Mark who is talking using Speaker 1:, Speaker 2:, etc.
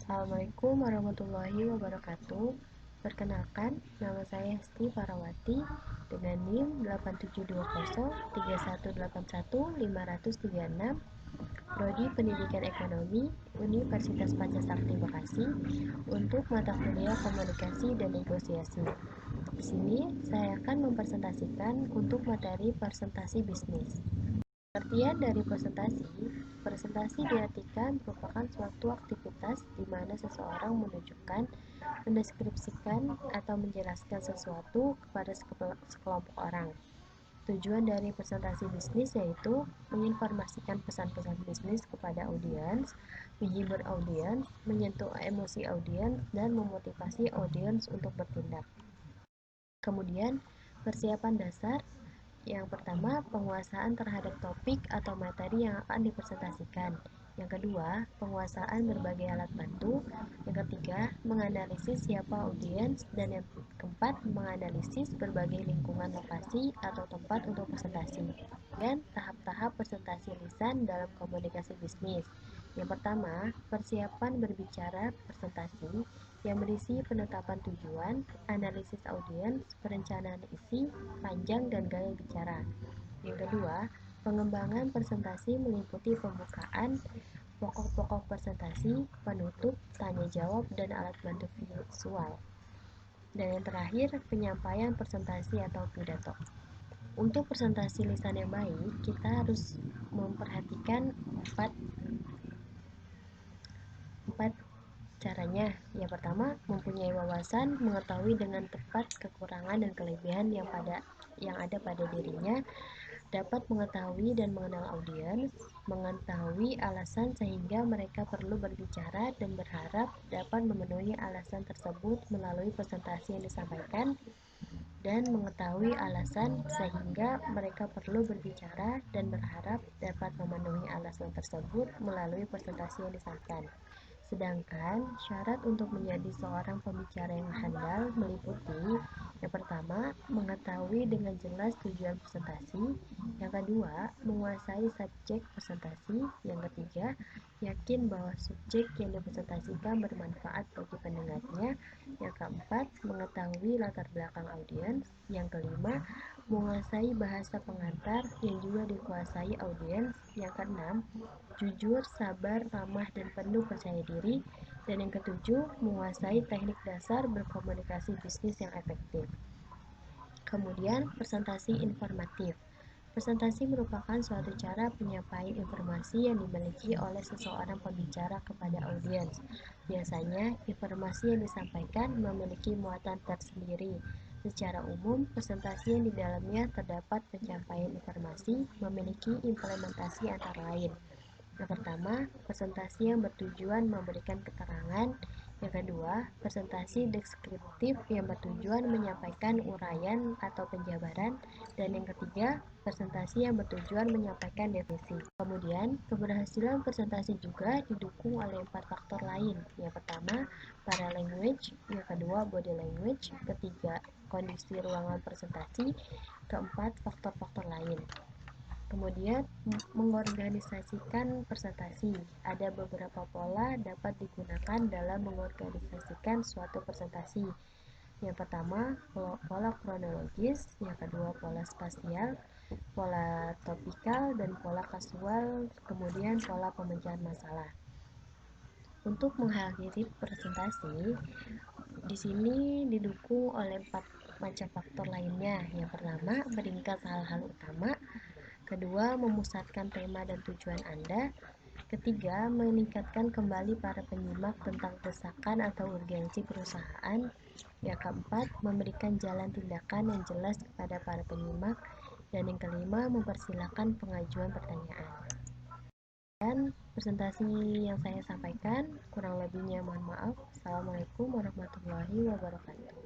Speaker 1: Assalamualaikum warahmatullahi wabarakatuh. Perkenalkan, nama saya Hesti Parawati dengan NIM 872031815536, Prodi Pendidikan Ekonomi, Universitas Pancasakti Bekasi, untuk mata kuliah Komunikasi dan Negosiasi. Di sini saya akan mempresentasikan untuk materi presentasi bisnis. Pengertian dari presentasi diartikan merupakan suatu aktivitas di mana seseorang menunjukkan, mendeskripsikan, atau menjelaskan sesuatu kepada sekelompok orang. Tujuan dari presentasi bisnis yaitu menginformasikan pesan-pesan bisnis kepada audiens, menghibur audiens, menyentuh emosi audiens, dan memotivasi audiens untuk bertindak. Kemudian, persiapan dasar. Yang pertama, penguasaan terhadap topik atau materi yang akan dipresentasikan. Yang kedua, penguasaan berbagai alat bantu. Yang ketiga, menganalisis siapa audiens. Dan yang keempat, menganalisis berbagai lingkungan lokasi atau tempat untuk presentasi. Dan tahap-tahap presentasi lisan dalam komunikasi bisnis. Yang pertama, persiapan berbicara presentasi yang berisi penetapan tujuan, analisis audiens, perencanaan isi, panjang, dan gaya bicara. Yang kedua, pengembangan presentasi meliputi pembukaan, pokok-pokok presentasi, penutup, tanya jawab, dan alat bantu visual. Dan yang terakhir, penyampaian presentasi atau pidato. Untuk presentasi lisan yang baik, kita harus memperhatikan empat caranya. Yang pertama, mempunyai wawasan, mengetahui dengan tepat kekurangan dan kelebihan yang ada pada dirinya, dapat mengetahui dan mengenal audiens, mengetahui alasan sehingga mereka perlu berbicara dan berharap dapat memenuhi alasan tersebut melalui presentasi yang disampaikan, dan mengetahui alasan sehingga mereka perlu berbicara dan berharap dapat memenuhi alasan tersebut melalui presentasi yang disampaikan. Sedangkan syarat untuk menjadi seorang pembicara yang handal meliputi: yang pertama, mengetahui dengan jelas tujuan presentasi; yang kedua, menguasai subjek presentasi; yang ketiga, yakin bahwa subjek yang dipresentasikan bermanfaat bagi pendengarnya; yang keempat, mengetahui latar belakang audiens; yang kelima, menguasai bahasa pengantar yang juga dikuasai audiens; yang keenam, jujur, sabar, ramah, dan penuh percaya diri; dan yang ketujuh, menguasai teknik dasar berkomunikasi bisnis yang efektif. Kemudian, presentasi informatif. Presentasi merupakan suatu cara penyampaian informasi yang dimiliki oleh seseorang pembicara kepada audiens. Biasanya, informasi yang disampaikan memiliki muatan tersendiri. Secara umum, presentasi yang di dalamnya terdapat penyampaian informasi memiliki implementasi antara lain. Yang pertama, presentasi yang bertujuan memberikan keterangan. Yang kedua, presentasi deskriptif yang bertujuan menyampaikan uraian atau penjabaran. Dan yang ketiga, presentasi yang bertujuan menyampaikan definisi. Kemudian, keberhasilan presentasi juga didukung oleh 4 faktor lain. Yang pertama, paralanguage. Yang kedua, body language. Ketiga, kondisi ruangan presentasi. Keempat, faktor-faktor lain. Kemudian, mengorganisasikan presentasi. Ada beberapa pola dapat digunakan dalam mengorganisasikan suatu presentasi. Yang pertama, pola kronologis; yang kedua, pola spasial; pola topikal; dan pola kasual; kemudian pola pemecahan masalah. Untuk mengakhiri presentasi, di sini didukung oleh 4 macam faktor lainnya. Yang pertama, meringkas hal-hal utama. Kedua, memusatkan tema dan tujuan Anda. Ketiga, meningkatkan kembali para penyimak tentang desakan atau urgensi perusahaan. Yang keempat, memberikan jalan tindakan yang jelas kepada para penyimak. Dan yang kelima, mempersilahkan pengajuan pertanyaan. Dan presentasi yang saya sampaikan, kurang lebihnya mohon maaf. Assalamualaikum warahmatullahi wabarakatuh.